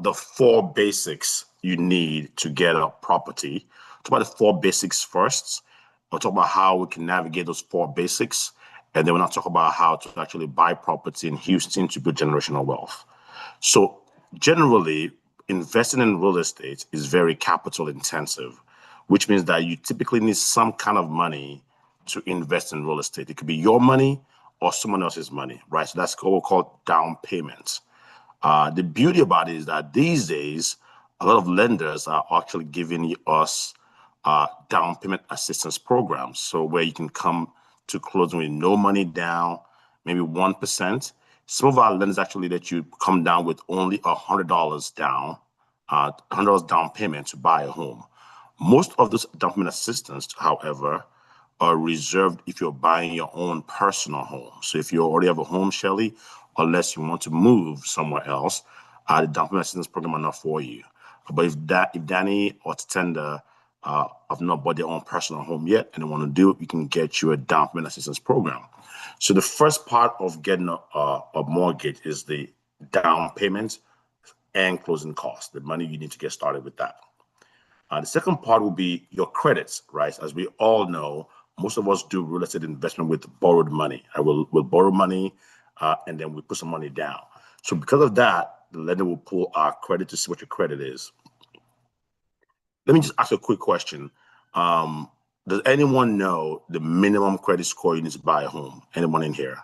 the four basics you need to get a property. Talk about the four basics first. We'll talk about how we can navigate those four basics. And then we'll talk about how to actually buy property in Houston to build generational wealth. So generally, investing in real estate is very capital intensive, which means that you typically need some kind of money to invest in real estate. It could be your money or someone else's money, right? So that's what we call down payments. The beauty about it is that these days, a lot of lenders are actually giving us down payment assistance programs. So where you can come to closing with no money down, maybe 1%. Some of our lenders actually let you come down with only $100 down, $100 down payment to buy a home. Most of those down payment assistance, however, are reserved if you're buying your own personal home. So if you already have a home, Shelly, unless you want to move somewhere else, the down payment assistance program are not for you. But if Danny or Tatenda have not bought their own personal home yet and they want to do it, we can get you a down payment assistance program. So the first part of getting a mortgage is the down payment and closing costs, the money you need to get started with that. The second part will be your credits, right? As we all know, most of us do real estate investment with borrowed money. We'll borrow money and then we put some money down. So because of that, the lender will pull our credit to see what your credit is. Let me just ask a quick question. Does anyone know the minimum credit score you need to buy a home? Anyone in here?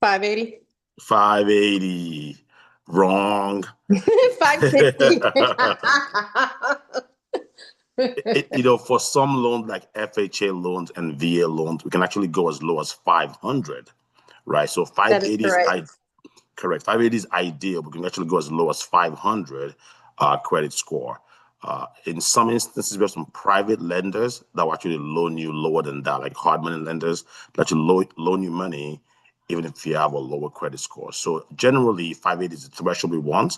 580. 580. Wrong. 550. For some loans like FHA loans and VA loans, we can actually go as low as 500, right? So 580 is correct. 580 is ideal. We can actually go as low as 500 credit score. In some instances, we have some private lenders that will actually loan you lower than that, like hard money lenders that actually loan you money even if you have a lower credit score. So generally, 580 is the threshold we want,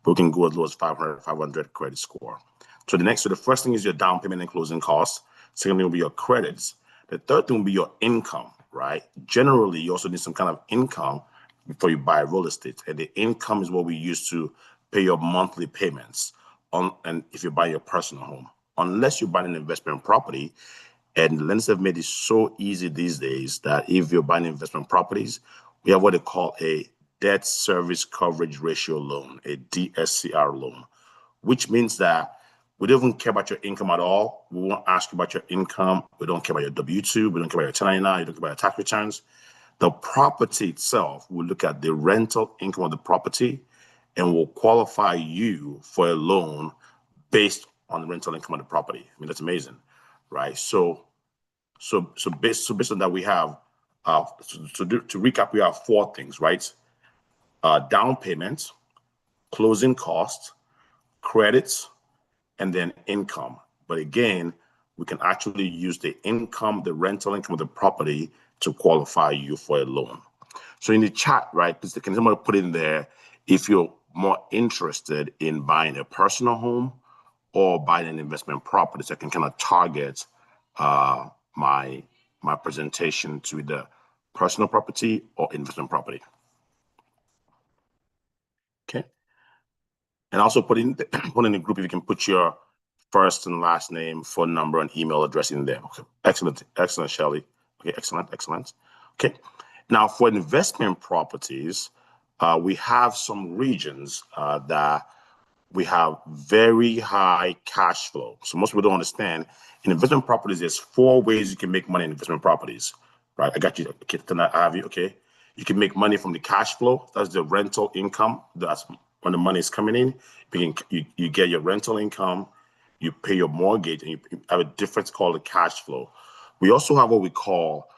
but we can go as low as 500 credit score. So the first thing is your down payment and closing costs. Second thing will be your credits. The third thing will be your income, right? Generally, you also need some kind of income before you buy real estate. And the income is what we use to pay your monthly payments and if you're buying your personal home. Unless you're buying an investment property, and lenders have made it so easy these days that if you're buying investment properties, we have what they call a debt service coverage ratio loan, a DSCR loan, which means that we don't even care about your income at all. We won't ask you about your income. We don't care about your W-2. We don't care about your 1099. We don't care about your tax returns. The property itself, we'll look at the rental income of the property and will qualify you for a loan based on the rental income of the property. I mean, that's amazing, right? So based on that, we have, to recap, we have four things, right? Down payment, closing costs, credits, and then income. But again, we can actually use the income, the rental income of the property to qualify you for a loan. So in the chat, right, can someone put in there if you're more interested in buying a personal home or buying an investment property, so I can kind of target my presentation to either personal property or investment property. Okay. And also put in the group if you can put your first and last name, phone number, and email address in there. Okay. Excellent, Shelly. Okay, excellent. Okay. Now for investment properties, we have some regions that we have very high cash flow. So most people don't understand. In investment properties, there's 4 ways you can make money in investment properties, right? I got you. Okay, I have you. Okay. You can make money from the cash flow. That's the rental income. That's when the money is coming in. You get your rental income, you pay your mortgage, and you have a difference called the cash flow. We also have what we call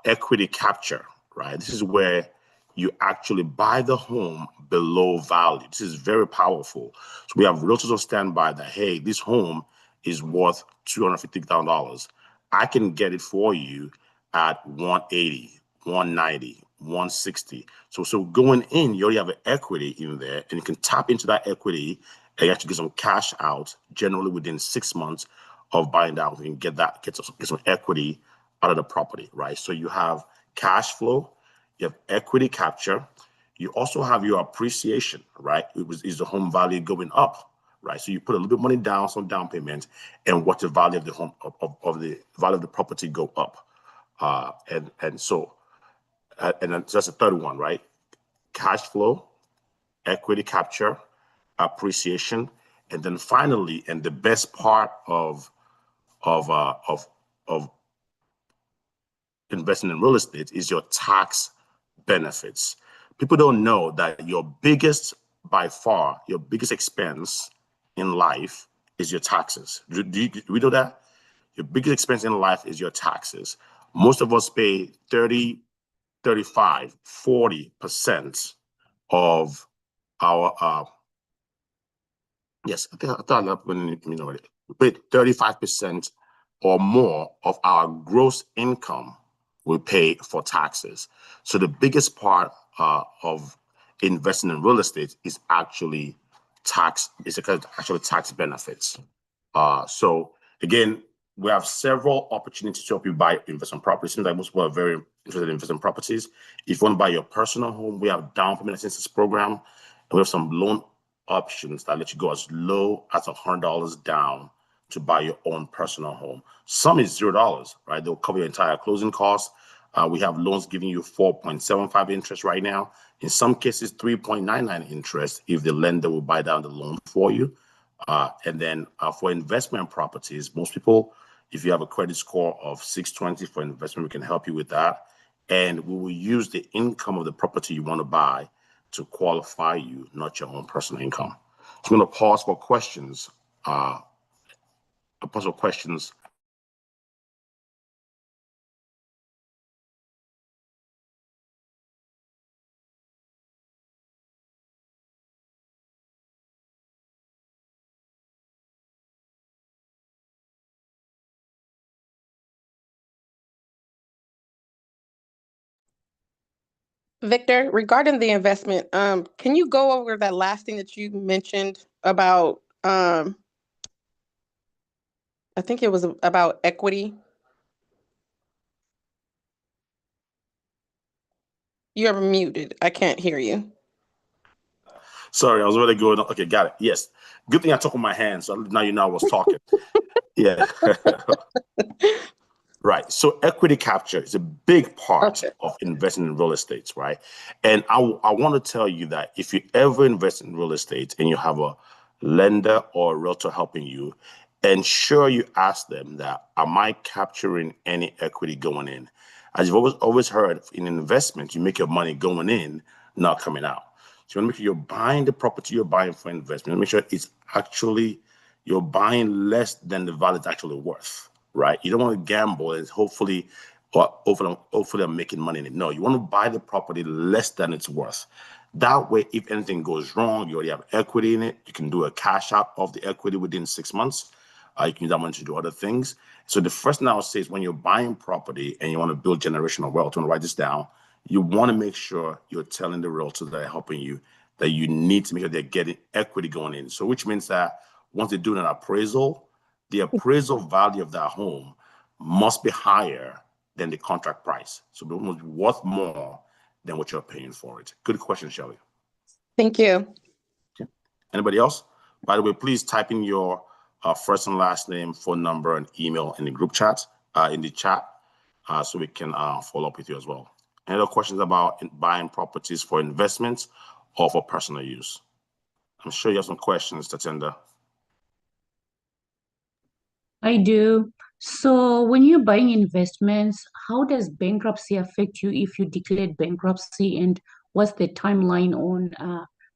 equity capture, right? This is where you actually buy the home below value. This is very powerful. So we have realtors on standby that, hey, this home is worth $250,000. I can get it for you at 180, 190, 160. So going in, you already have an equity in there, and you can tap into that equity and you actually get some cash out generally within 6 months of buying that. You can get some equity out of the property, right? So you have cash flow, you have equity capture, You also have your appreciation, right? Is the home value going up, right? So you put a little bit of money down, some down payment, and what the value of the home of the value of the property go up, and then that's the third one, right? Cash flow, equity capture, appreciation, and then finally, and the best part of of uh, of of investing in real estate is your tax benefits. People don't know that by far, your biggest expense in life is your taxes. Do we know that? Your biggest expense in life is your taxes. Most of us pay 30, 35, 40% of our, yes, I thought that when you know it, we pay 35% or more of our gross income we pay for taxes. So the biggest part of investing in real estate is actually actually tax benefits. So again, we have several opportunities to help you buy investment properties. Seems like most people are very interested in investment properties. If you want to buy your personal home, we have down payment assistance program, and we have some loan options that let you go as low as $100 down to buy your own personal home. Some is $0, right? They'll cover your entire closing costs. We have loans giving you 4.75 interest right now. In some cases, 3.99 interest if the lender will buy down the loan for you. And then for investment properties, most people, if you have a credit score of 620 for investment, we can help you with that. And we will use the income of the property you want to buy to qualify you, not your own personal income. So I'm going to pause for questions. Victor, regarding the investment, can you go over that last thing that you mentioned about, I think it was about equity? You're muted. I can't hear you. Sorry, I was really going. Okay, got it. Yes. Good thing I took with my hands. So now you know I was talking. Yeah. Right. So equity capture is a big part of investing in real estate, right? And I want to tell you that if you ever invest in real estate and you have a lender or a realtor helping you, ensure you ask them that, am I capturing any equity going in? As you've always heard, in investment, you make your money going in, not coming out. So you want to make sure you're buying the property you're buying for investment. Make sure it's actually, you're buying less than the value it's actually worth. Right? You don't want to gamble and hopefully I'm making money in it. No, you want to buy the property less than it's worth. That way, if anything goes wrong, you already have equity in it. You can do a cash out of the equity within 6 months. You can use that money to do other things. So the first thing I would say is when you're buying property and you want to build generational wealth, you want to write this down, you want to make sure you're telling the realtors that are helping you that you need to make sure they're getting equity going in. So which means that once they do an appraisal, the appraisal value of that home must be higher than the contract price. So it must be worth more than what you're paying for it. Good question, Shelly. Thank you. Okay. Anybody else? By the way, please type in your first and last name, phone number, and email in the group chat, so we can follow up with you as well. Any other questions about buying properties for investments or for personal use? I'm sure you have some questions, Tatenda. I do. So when you're buying investments, how does bankruptcy affect you if you declared bankruptcy, and what's the timeline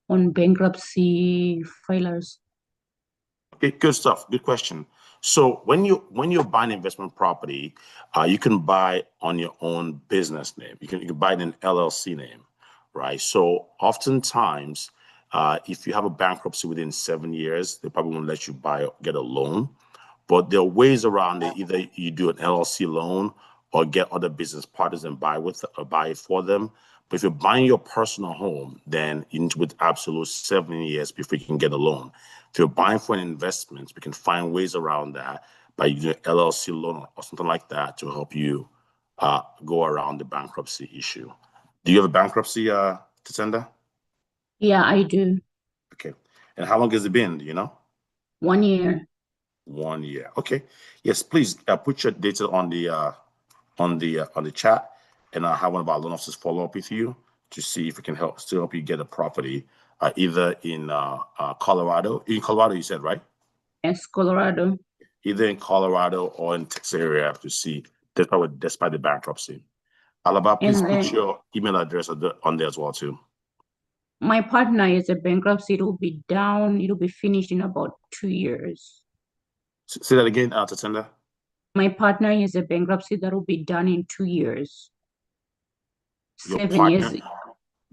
on bankruptcy filers? Okay, good stuff. Good question. So when you're buying investment property, you can buy on your own business name. You can buy it in an LLC name, right? So oftentimes, if you have a bankruptcy within 7 years, they probably won't let you get a loan. But there are ways around it. Either you do an LLC loan or get other business partners and buy it for them. But if you're buying your personal home, then you need to wait absolute 7 years before you can get a loan. If you're buying for an investment, we can find ways around that by using an LLC loan or something like that to help you go around the bankruptcy issue. Do you have a bankruptcy, Tasenda? Yeah, I do. Okay. And how long has it been? Do you know? 1 year. 1 year. Okay. Yes, please put your data on the chat, and I'll have one of our loan officers follow up with you to see if we can still help you get a property, either in Colorado. In Colorado, you said, right? Yes, Colorado. Either in Colorado or in Texas area to see despite the bankruptcy. Alaba, please put your email address on there as well too. My partner is a bankruptcy. It'll be finished in about 2 years. Say that again, Tatenda. My partner is a bankruptcy that will be done in 2 years. Your 7 partner? years.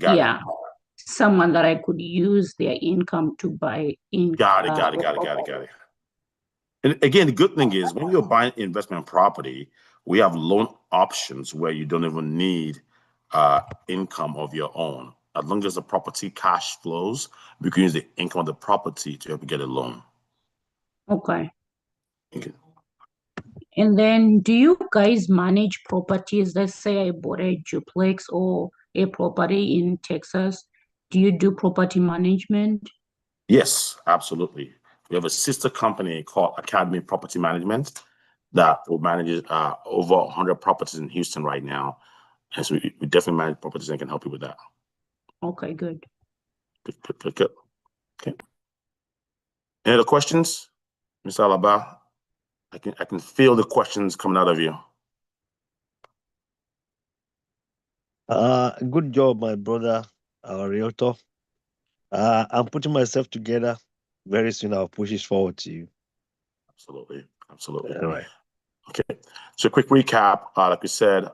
Got yeah. It. Someone that I could use their income to buy in. Got it. And again, the good thing is when you're buying investment property, we have loan options where you don't even need income of your own. As long as the property cash flows, we can use the income of the property to help you get a loan. Okay. Okay. And then do you guys manage properties? Let's say I bought a duplex or a property in Texas. Do you do property management? Yes, absolutely. We have a sister company called Academy Property Management that will manage over 100 properties in Houston right now. And so we definitely manage properties and can help you with that. Okay, good. Good. Okay. Any other questions, Mr. Alaba? I can feel the questions coming out of you. Good job, my brother, our realtor. I'm putting myself together. Very soon I'll push it forward to you. Absolutely. All right. Okay. So quick recap, like we said,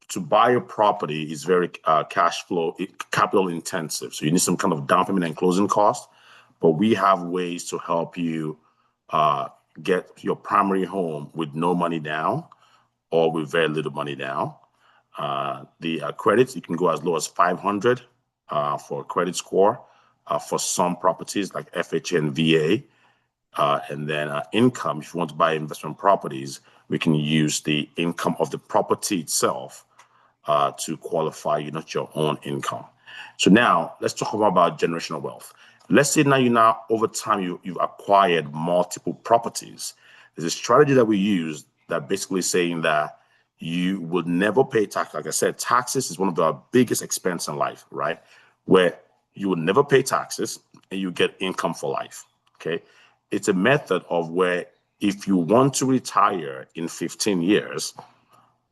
to buy a property is very capital intensive. So you need some kind of down payment and closing cost, but we have ways to help you get your primary home with no money down or with very little money down. The credits, you can go as low as 500 for a credit score for some properties like FHA and VA. And then income, if you want to buy investment properties, we can use the income of the property itself to qualify you, not your own income. So now let's talk about generational wealth. Let's say now over time you've acquired multiple properties. There's a strategy that we use that basically saying that you will never pay tax. Like I said, taxes is one of the biggest expense in life, right? Where you will never pay taxes and you get income for life. Okay. It's a method of where if you want to retire in 15 years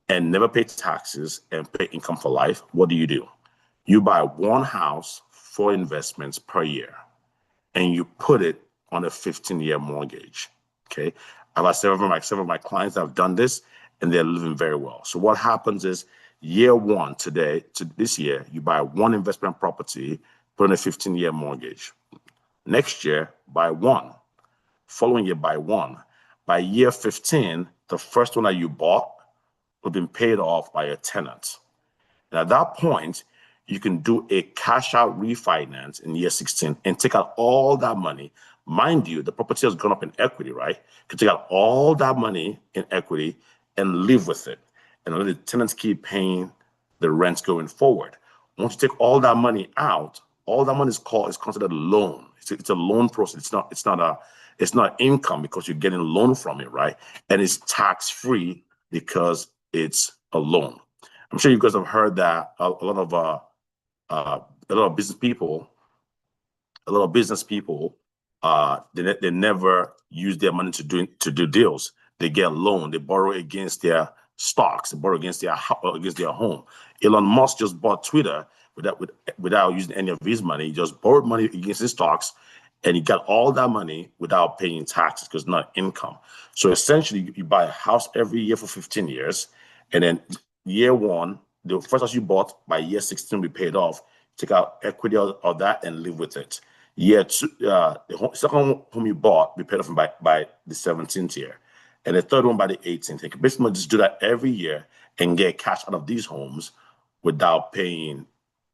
and never pay taxes and pay income for life, what do? You buy one house for investments per year and you put it on a 15-year mortgage. Okay. I've had several of my clients that have done this and they're living very well. So what happens is year one to this year, you buy one investment property, put on a 15-year mortgage. Next year, buy one. Following year, buy one. By year 15, the first one that you bought will have been paid off by a tenant. And at that point, you can do a cash out refinance in year 16 and take out all that money. Mind you, the property has gone up in equity, right? You can take out all that money in equity and live with it. And let the tenants keep paying the rents going forward. Once you take all that money out, all that money is considered a loan. It's a loan process. It's not income because you're getting a loan from it, right? And it's tax free because it's a loan. I'm sure you guys have heard that a lot of business people, they never use their money to do deals. They get a loan. They borrow against their stocks. They borrow against their home. Elon Musk just bought Twitter without using any of his money. He just borrowed money against his stocks, and he got all that money without paying taxes because it's not income. So essentially, you buy a house every year for 15 years, and then year one, the first house you bought, by year 16 will be paid off. Take out equity of that and live with it. Year two, the second home you bought will be paid off by the 17th year, and the third one by the 18th. You can basically just do that every year and get cash out of these homes without paying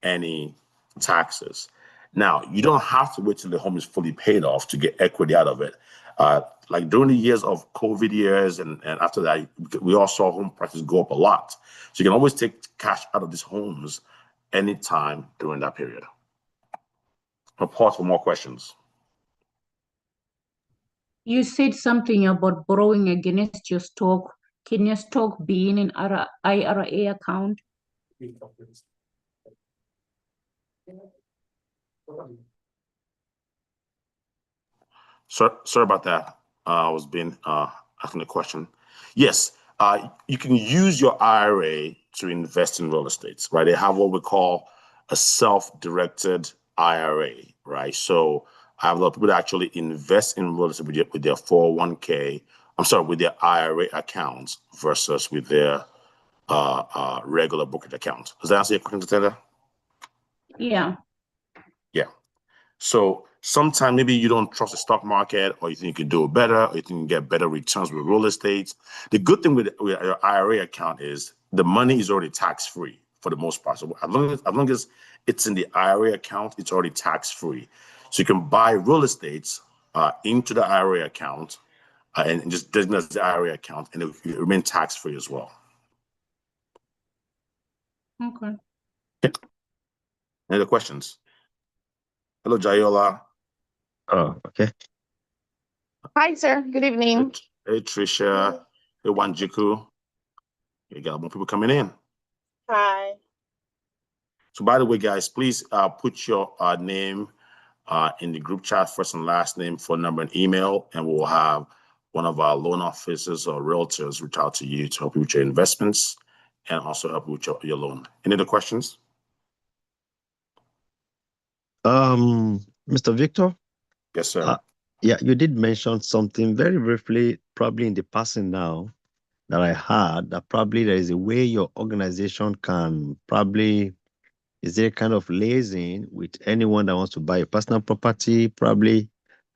any taxes. Now, you don't have to wait till the home is fully paid off to get equity out of it. Like during the years of COVID years and after that, we all saw home prices go up a lot. So you can always take cash out of these homes anytime during that period. I'll pause for more questions. You said something about borrowing against your stock. Can your stock be in an IRA account? Sorry about that. I was being asking a question. Yes, you can use your IRA to invest in real estate, right? They have what we call a self-directed IRA, right? So I have a lot of people that actually invest in real estate with their 401k. I'm sorry, with their IRA accounts versus with their regular brokerage account. Does that answer your question, Taylor? Yeah. Yeah. So sometimes maybe you don't trust the stock market, or you think you can do it better, or you think you can get better returns with real estate. The good thing with your IRA account is the money is already tax-free for the most part. So as long as it's in the IRA account, it's already tax-free. So you can buy real estate into the IRA account and just designate the IRA account, and it will remain tax-free as well. Okay. Any other questions? Hello, Jayola. Oh, okay. Hi, sir. Good evening. Hey, Trisha. Hey, Wanjiku. You got more people coming in. Hi. So by the way, guys, please put your name in the group chat, first and last name, phone number, and email, and we'll have one of our loan officers or realtors reach out to you to help you with your investments and also help you with your loan. Any other questions? Mr. Victor? Yes, sir. Yeah, you did mention something very briefly, probably in the passing now, that I heard that probably there is a way your organization can probably, is there kind of liaison with anyone that wants to buy a personal property? Probably,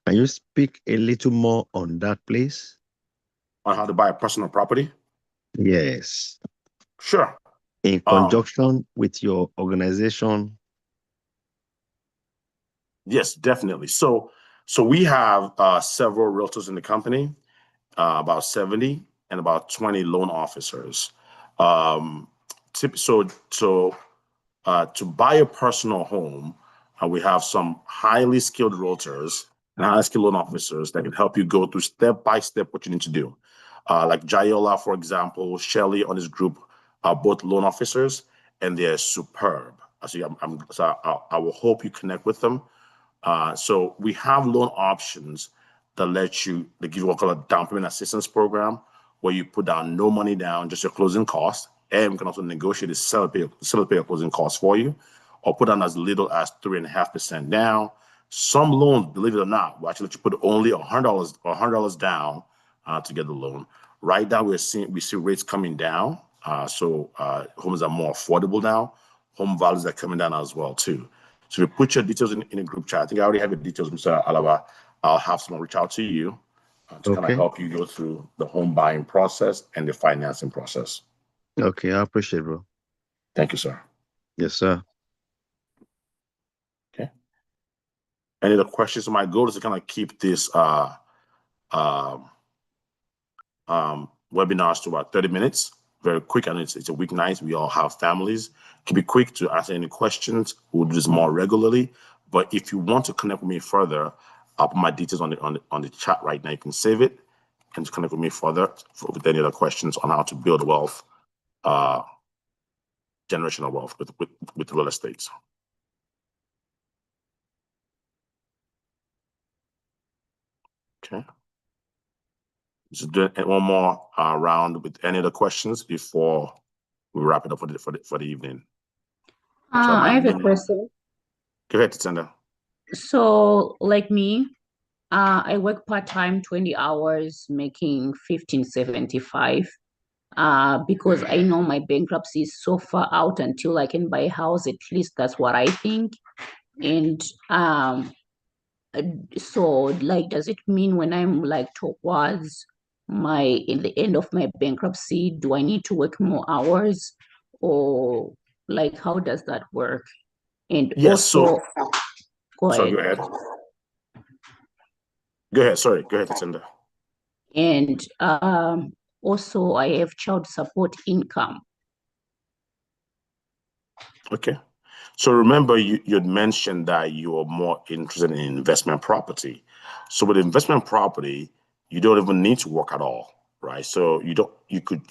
can you speak a little more on that, please? On how to buy a personal property? Yes. Sure. In conjunction with your organization? Yes, definitely. So we have several realtors in the company, about 70, and about 20 loan officers. To buy a personal home, we have some highly skilled realtors and highly skilled loan officers that can help you go through step by step what you need to do. Like Jayola, for example, Shelly on his group are both loan officers, and they're superb. I will hope you connect with them. So we have loan options that give you what we call a down payment assistance program, where you put down no money down, just your closing costs, and we can also negotiate the seller pay your closing costs for you, or put down as little as 3.5% down. Some loans, believe it or not, will actually let you put only $100 down to get the loan. Right now, we see rates coming down, so homes are more affordable now. Home values are coming down as well too. So if you put your details in a group chat, I think I already have your details, Mr. Alaba. I'll have someone reach out to you to kind of help you go through the home buying process and the financing process. Okay, I appreciate it, bro. Thank you, sir. Yes, sir. Okay. Any other questions? So my goal is to kind of keep this webinars to about 30 minutes. Very quick. I know it's a weeknight. We all have families. Keep it quick to answer any questions. We'll do this more regularly. But if you want to connect with me further, I'll put my details on the chat right now. You can save it and connect with me further with any other questions on how to build wealth, generational wealth with real estate. Okay. Just do one more round with any other questions before we wrap it up for the evening. I have a question. Go ahead, Titsenda. So, like me, I work part-time, 20 hours, making 1575. Because I know my bankruptcy is so far out until I can buy a house. At least that's what I think. And so, like, does it mean when I'm like towards in the end of my bankruptcy, do I need to work more hours, or like how does that work? And yes, also, go sorry, ahead. Go ahead. Sorry, go ahead, Titsenda. And also, I have child support income. Okay. So remember, you'd mentioned that you are more interested in investment property. So with investment property, you don't even need to work at all, right? So you could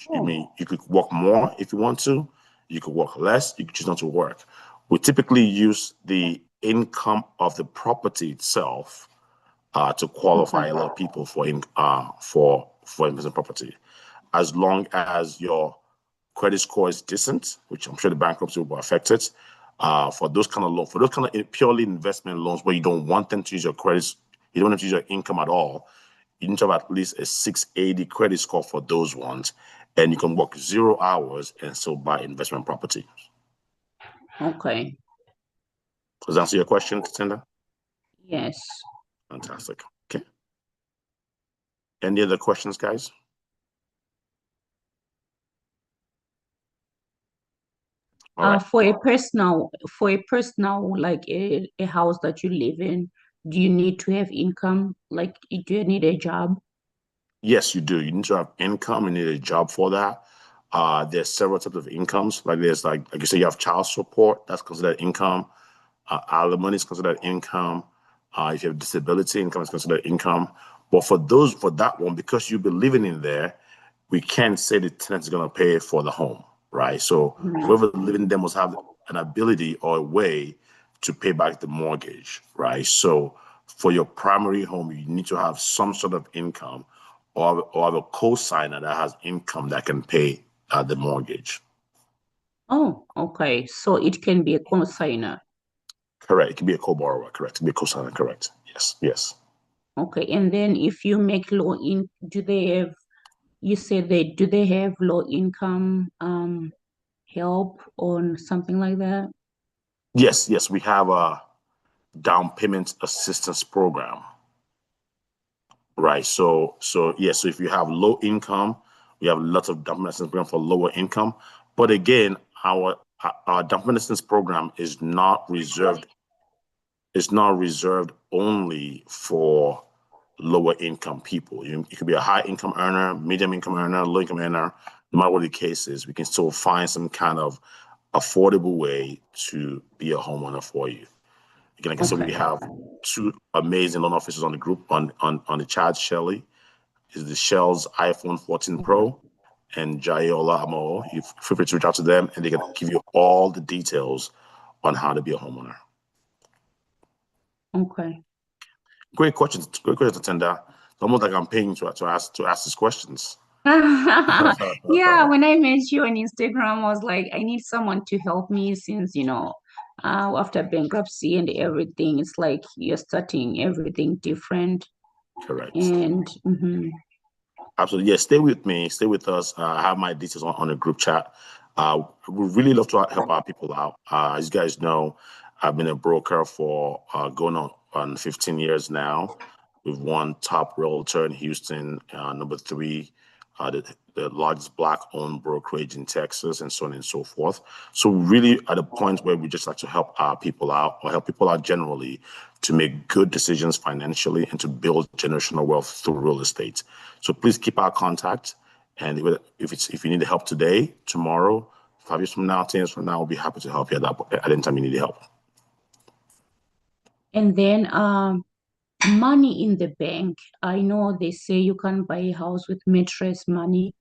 work more if you want to, you could work less, you could choose not to work. We typically use the income of the property itself to qualify a lot of people for investment property, as long as your credit score is decent, which I'm sure the bankruptcy will affect it. For those kind of loans, for those kind of purely investment loans where you don't want them to use your credits, you don't want to use your income at all, you need to have at least a 680 credit score for those ones, and you can work 0 hours and still buy investment property. Okay. Does that answer your question, Tenda? Yes. Fantastic. Okay. Any other questions, guys? Right. For a personal, like a house that you live in, do you need to have income? Like, do you need a job? Yes, you do. You need to have income. You need a job for that. There's several types of incomes. Like there's like you say, you have child support. That's considered income. Alimony is considered income. If you have disability, income is considered income. But for that one, because you'll be living in there, we can't say the tenant is going to pay for the home, right? So whoever living there must have an ability or a way to pay back the mortgage, right? So for your primary home, you need to have some sort of income or have a co-signer that has income that can pay the mortgage. Oh, okay. So it can be a co-signer. Correct. It can be a co-borrower. Correct. It can be a co-signer. Correct. Yes. Yes. Okay. And then if you make low in, do they have? You said do they have low income help or something like that? Yes. Yes. We have a down payment assistance program. Right. So yes. So if you have low income, we have lots of down payment assistance program for lower income. But again, our down payment assistance program is not reserved. It's not reserved only for lower income people. You could be a high income earner, medium income earner, low income earner. No matter what the case is, we can still find some kind of affordable way to be a homeowner for you. Again, like I said, we have two amazing loan officers on the group on the chat. Shelly is the Shell's iPhone 14 Pro, and Jayola Amo. You feel free to reach out to them, and they can give you all the details on how to be a homeowner. Okay. Great questions. Great questions, Tenda. It's almost like I'm paying to ask these questions. Yeah, when I met you on Instagram, I was like, I need someone to help me since, after bankruptcy and everything, it's like you're starting everything different. Correct. And absolutely, yeah. Stay with me. Stay with us. I have my details on the group chat. We really love to help our people out. As you guys know, I've been a broker for going on 15 years now. We've won top realtor in Houston, number 3, the largest Black-owned brokerage in Texas, and so on and so forth. So really at a point where we just like to help our people out, or help people out generally, to make good decisions financially and to build generational wealth through real estate. So please keep our contact. And if you need help today, tomorrow, 5 years from now, 10 years from now, we'll be happy to help you at any time you need help. And then money in the bank. I know they say you can't buy a house with mattress money.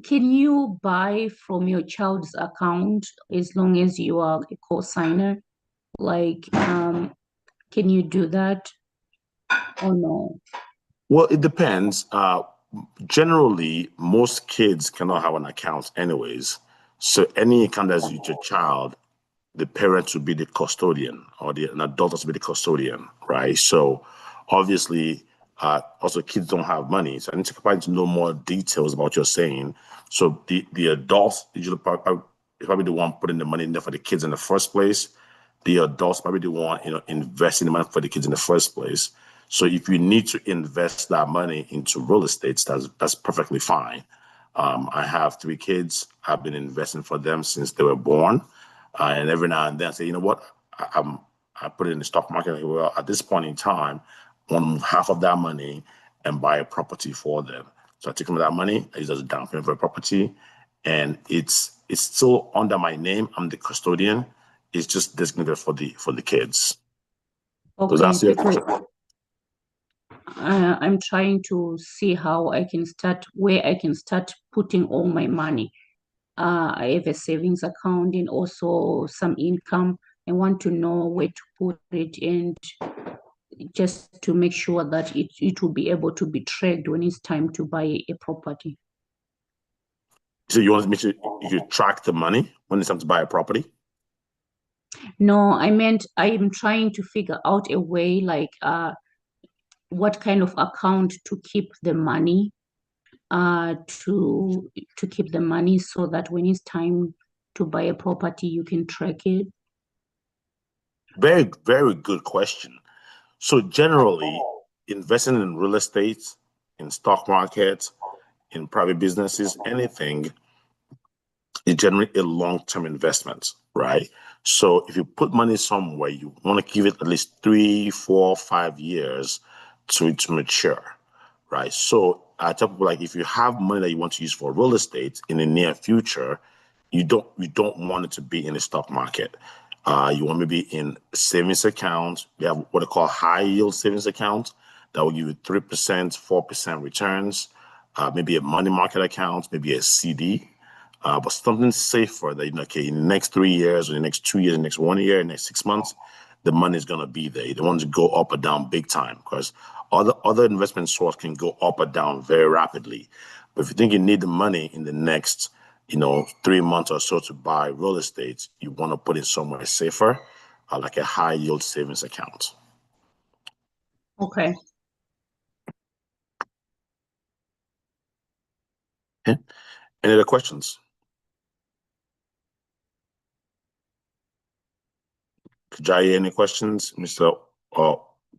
Can you buy from your child's account as long as you are a co-signer? Like, can you do that or no? Well, it depends. Generally, most kids cannot have an account anyways. So any account that's with your child, the parents would be the custodian, or an adult has to be the custodian, right? So obviously, also kids don't have money. So I need to know more details about what you're saying. So the adults usually probably the one putting the money in there for the kids in the first place. The adults probably the one investing the money for the kids in the first place. So if you need to invest that money into real estate, that's perfectly fine. I have 3 kids. I've been investing for them since they were born. And every now and then I say, you know what, I put it in the stock market. Well, at this point in time, I want to move half of that money and buy a property for them. So I take some of that money, I use as a down payment for a property, and it's it's still under my name. I'm the custodian. It's just designated for the kids. Okay. Does that answer your question? I'm trying to see how I can start, where I can start putting all my money. I have a savings account and also some income. I want to know where to put it and just to make sure that it will be able to be tracked when it's time to buy a property. So you want to make sure you track the money when it's time to buy a property? No, I meant I am trying to figure out a way, like what kind of account to keep the money, to keep the money so that when it's time to buy a property, you can track it. Very, very good question. So generally, investing in real estate, in stock markets, in private businesses, anything, is generally a long-term investment, right? So if you put money somewhere, you want to give it at least 3, 4, 5 years to mature, right? So I tell people, like, if you have money that you want to use for real estate in the near future, you don't want it to be in the stock market. You want to be in savings accounts. We have what I call high yield savings accounts that will give you 3%, 4% returns. Maybe a money market account, maybe a CD. But something safer that, okay, in the next 3 years, or the next 2 years, the next 1 year, the next 6 months, the money is going to be there. You don't want to go up or down big time, because other investment sources can go up or down very rapidly. But if you think you need the money in the next, 3 months or so to buy real estate, you want to put it somewhere safer, like a high yield savings account. Okay. Okay. Any other questions? Kajai, any questions? Mr.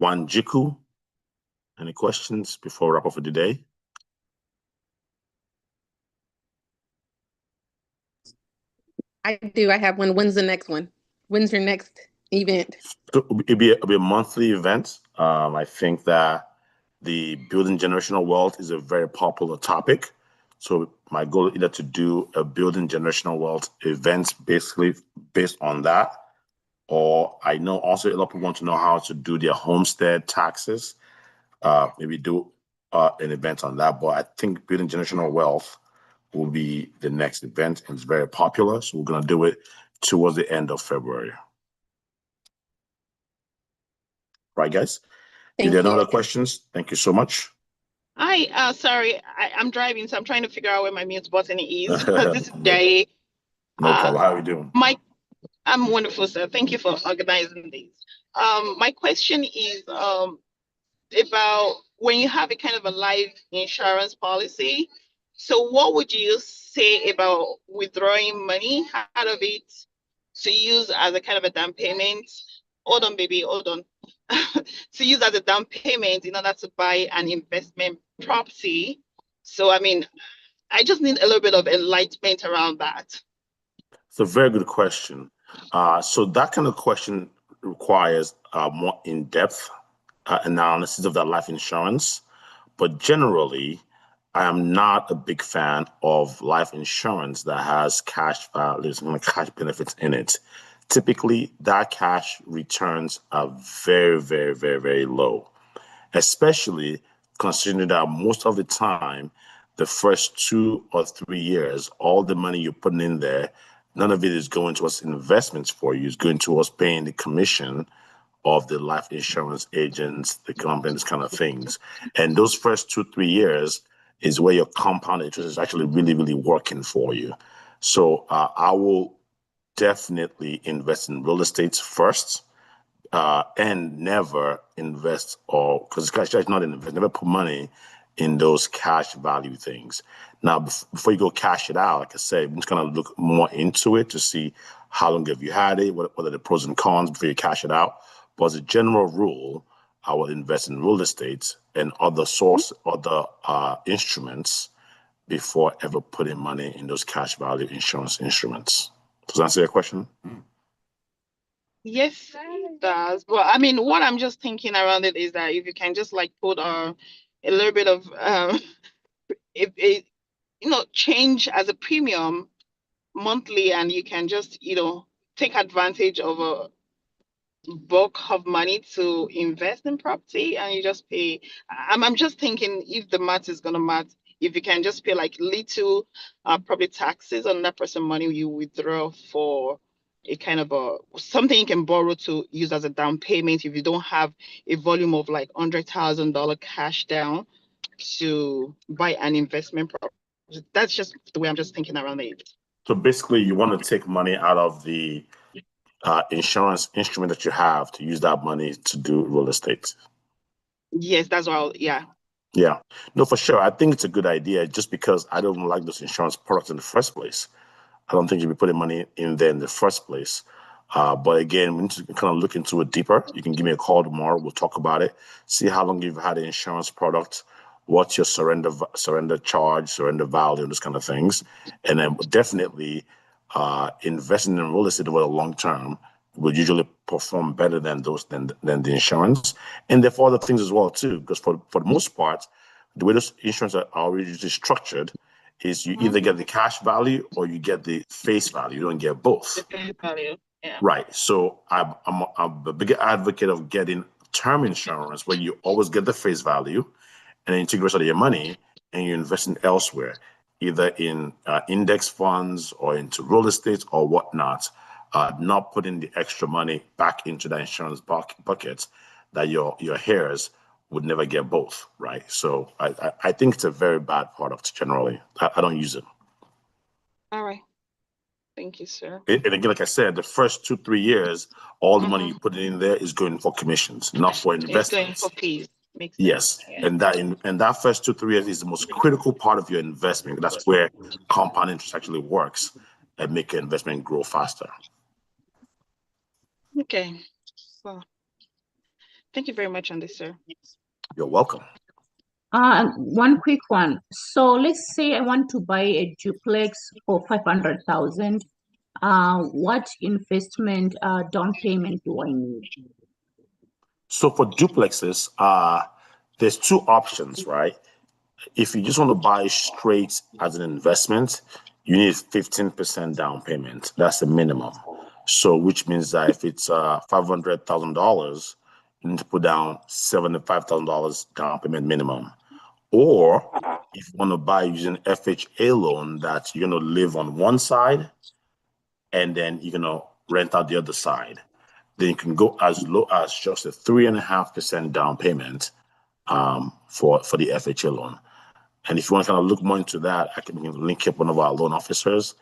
Wanjiku, any questions before we wrap up for the day? I do. I have one. When's the next one? When's your next event? So it'll be a monthly event. I think that the building generational wealth is a very popular topic. So my goal is either to do a building generational wealth event basically based on that, or I know also a lot of people want to know how to do their homestead taxes. Maybe do an event on that. But I think building generational wealth will be the next event, and it's very popular. So we're going to do it towards the end of February. Right, guys? If there are no other questions, thank you so much. Hi, sorry, I'm driving, so I'm trying to figure out where my mute button is. This is Jay. No problem. How are you doing? I'm wonderful, sir. Thank you for organizing this. My question is about when you have a kind of a life insurance policy. So what would you say about withdrawing money out of it to use as a kind of a down payment? Hold on, baby, hold on. To use as a down payment in order to buy an investment property. So, I mean, I just need a little bit of enlightenment around that. It's a very good question. So that kind of question requires more in-depth analysis of that life insurance. But generally, I am not a big fan of life insurance that has cash values and cash benefits in it. Typically, that cash returns are very, very, very, very low, especially considering that most of the time, the first 2 or 3 years, all the money you're putting in there, none of it is going towards investments for you. It's going towards paying the commission of the life insurance agents, the companies, kind of things. And those first 2, 3 years is where your compound interest is actually really, really working for you. So I will definitely invest in real estate first, and never invest, or because cash is not an investment, never put money in those cash value things. Now, before you go cash it out, like I said, I'm just gonna look more into it to see how long have you had it, what are the pros and cons before you cash it out. But as a general rule, I will invest in real estate and other instruments before ever putting money in those cash value insurance instruments. Does that answer your question? Yes, it does. Well, I mean, what I'm just thinking around it is that if you can just like put a little bit of change as a premium monthly, and you can just, take advantage of a bulk of money to invest in property, and you just pay. I'm just thinking, if the math is gonna math, if you can just pay like little property taxes on that person money you withdraw for a kind of something you can borrow to use as a down payment if you don't have a volume of like $100,000 cash down to buy an investment property. That's just the way I'm just thinking around it. So basically, you want to take money out of the insurance instrument that you have to use that money to do real estate. Yes, that's all. Yeah. Yeah, no, for sure. I think it's a good idea just because I don't like those insurance products in the first place. I don't think you'd be putting money in there in the first place. But again, we need to kind of look into it deeper. You can give me a call tomorrow. We'll talk about it. See how long you've had the insurance product, what's your surrender charge, surrender value, those kind of things. And then definitely investing in real estate over the long term will usually perform better than the insurance. And therefore other things as well too, because for the most part, the way those insurance are already structured is you either get the cash value or you get the face value. You don't get both. The face value. Yeah. Right. So I'm a big advocate of getting term insurance where you always get the face value and then you take the rest of your money and you invest in elsewhere, either in index funds or into real estate or whatnot, not putting the extra money back into that insurance bucket that your heirs would never get both, right? So I think it's a very bad product generally. I don't use it. All right. Thank you, sir. And again, like I said, the first 2-3 years, all the money you put in there is going for commissions, not for investments. It's going for fees. Makes yes, sense. Yeah. And that first 2-3 years is the most critical part of your investment. That's where compound interest actually works and make your investment grow faster. Okay. So, thank you very much on this, sir. You're welcome. One quick one. So let's say I want to buy a duplex for 500,000. What investment down payment do I need? So for duplexes, there's two options, right? If you just want to buy straight as an investment, you need 15% down payment. That's the minimum. So which means that if it's $500,000, you need to put down $75,000 down payment minimum. Or if you want to buy using FHA loan, that you're going to live on one side and then you're going to rent out the other side, then you can go as low as just a 3.5% down payment for the FHA loan. And if you want to kind of look more into that, I can link up one of our loan officers,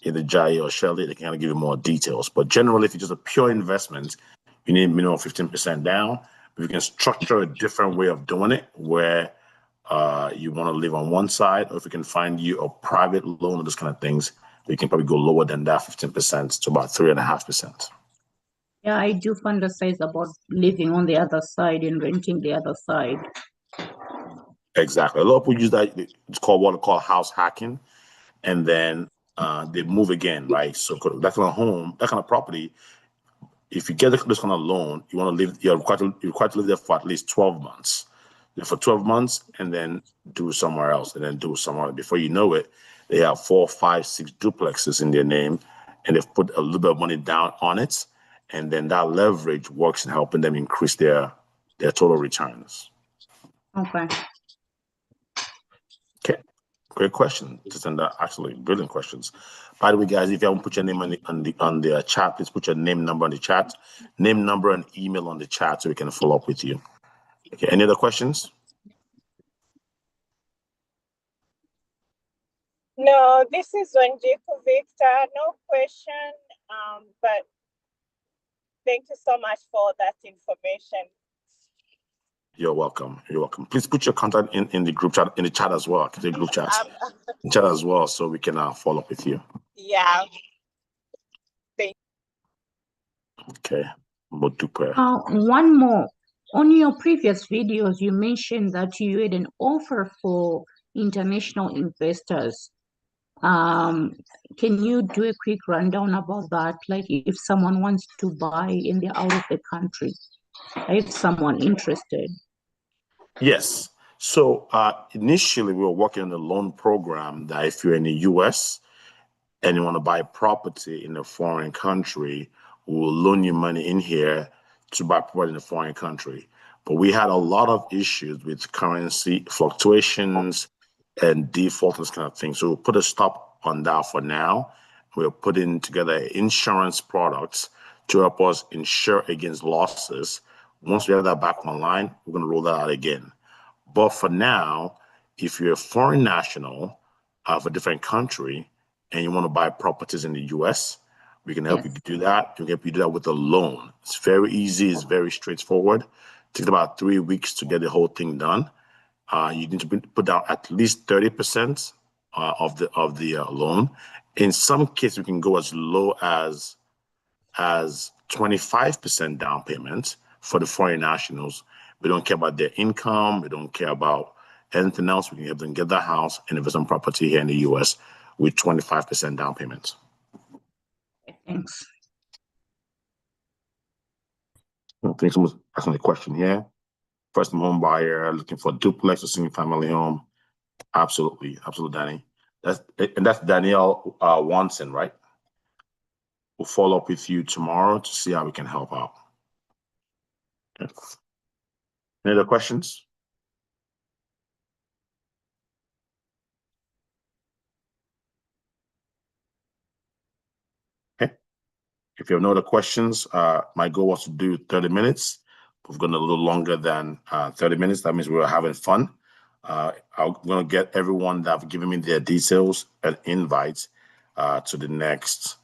either Jai or Shelley. They can kind of give you more details. But generally, if it's just a pure investment, you need minimum 15% down. But you can structure a different way of doing it where you want to live on one side, or if we can find you a private loan or those kind of things, you can probably go lower than that 15% to about 3.5%. Yeah, I do fantasize about living on the other side and renting the other side. Exactly. A lot of people use that. It's called what they call house hacking, and then they move again, right? So that kind of home, that kind of property, if you get this kind of loan, you want to live. You're required to live there for at least 12 months. For 12 months, and then do somewhere else, and then do somewhere. Before you know it, they have 4, 5, 6 duplexes in their name, and they've put a little bit of money down on it, and then that leverage works in helping them increase their total returns. Okay. Okay, great question. Actually, brilliant questions. By the way, guys, if you haven't put your name on the chat, please put your name, number on the chat, name, number, and email on the chat so we can follow up with you. Okay, any other questions? No, this is Wanjiku Victor. No question, but thank you so much for that information. You're welcome. You're welcome. Please put your contact in the group chat, in the chat as well. The group chat, chat as well, so we can follow up with you. Yeah. Okay. One more. On your previous videos, you mentioned that you had an offer for international investors. Can you do a quick rundown about that? Like if someone wants to buy and they're out of the country, if someone interested. Yes. So initially we were working on a loan program that if you're in the US and you want to buy property in a foreign country, we will loan you money in here to buy property in a foreign country. But we had a lot of issues with currency fluctuations and default and this kind of thing. So we'll put a stop on that for now. We're putting together insurance products to help us insure against losses. Once we have that back online, we're going to roll that out again. But for now, if you're a foreign national of a different country and you want to buy properties in the US, we can help you do that. We can help you do that with a loan. It's very easy. It's very straightforward. It takes about 3 weeks to get the whole thing done. You need to put down at least 30% of the loan. In some cases, we can go as low as 25% down payment for the foreign nationals. We don't care about their income. We don't care about anything else. We can help them get their house and invest in property here in the US with 25% down payment. Thanks. I think someone's asking a question here. First home buyer looking for a duplex or single family home. Absolutely, Danny. That's Danielle Watson, right? We'll follow up with you tomorrow to see how we can help out. Okay. Any other questions? Okay. If you have no other questions, my goal was to do 30 minutes. We've gone a little longer than 30 minutes. That means we were having fun. I'm going to get everyone that have given me their details and invites to the next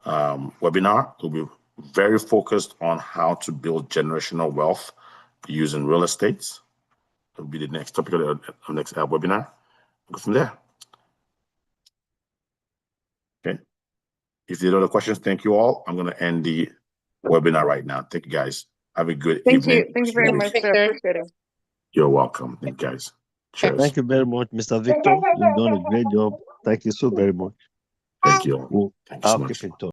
webinar. We'll be very focused on how to build generational wealth using real estate. It'll be the next topic of the next webinar. We'll go from there. Okay. If there are other questions, thank you all. I'm going to end the webinar right now. Thank you, guys. Have a good evening. Thank you very much, sir. Appreciate it. You're welcome. Thank you, guys. Cheers. Thank you very much, Mr. Victor. You've done a great job. Thank you so very much. Thank you. I'll keep in touch.